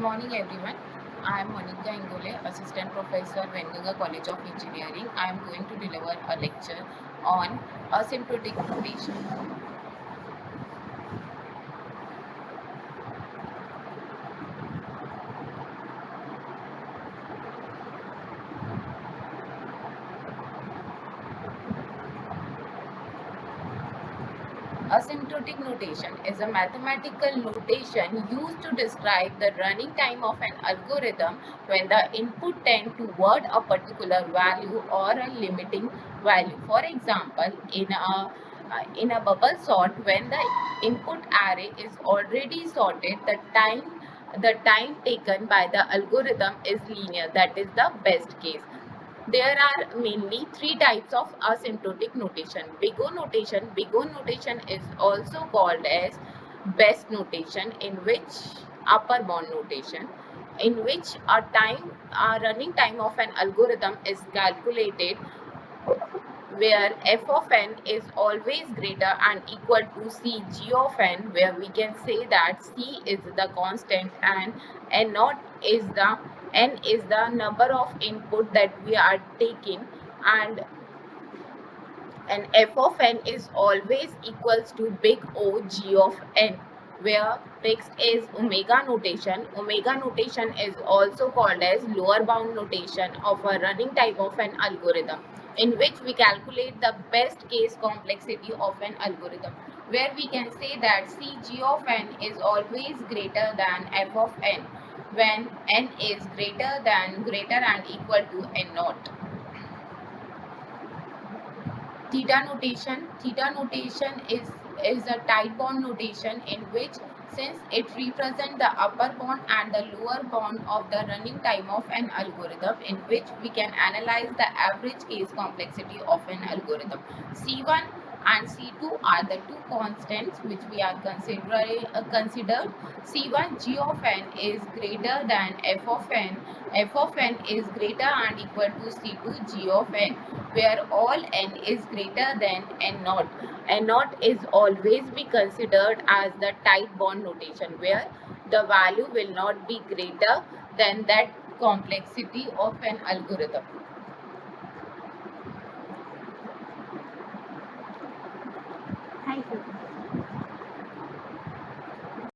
morning everyone. I am Monica Ingole, Assistant Professor, Vengaga College of Engineering. I am going to deliver a lecture on asymptotic notation. Asymptotic notation is a mathematical notation used to describe the running time of an algorithm when the input tends toward a particular value or a limiting value. For example, in a bubble sort, when the input array is already sorted, the time taken by the algorithm is linear. That is the best case. There are mainly three types of asymptotic notation. Big O notation. Big O notation is also called as best notation, in which upper bound notation, in which a running time of an algorithm is calculated where f of n is always greater and equal to cg of n, where we can say that c is the constant and n naught is the n is the number of input that we are taking, and f of n is always equals to big O g of n, where next is omega notation. Omega notation is also called as lower bound notation of a running time of an algorithm, in which we calculate the best case complexity of an algorithm, where we can say that Cg of n is always greater than f of n when n is greater and equal to n naught. Theta notation is a tight bond notation, in which, since it represents the upper bound and the lower bound of the running time of an algorithm, in which we can analyze the average case complexity of an algorithm. C1 and C2 are the two constants which we are considered. C1 g of n is greater than f of n. F of n is greater and equal to C2 g of n, where all n is greater than n naught. N naught is always be considered as the tight bond notation, where the value will not be greater than that complexity of an algorithm. Thank you.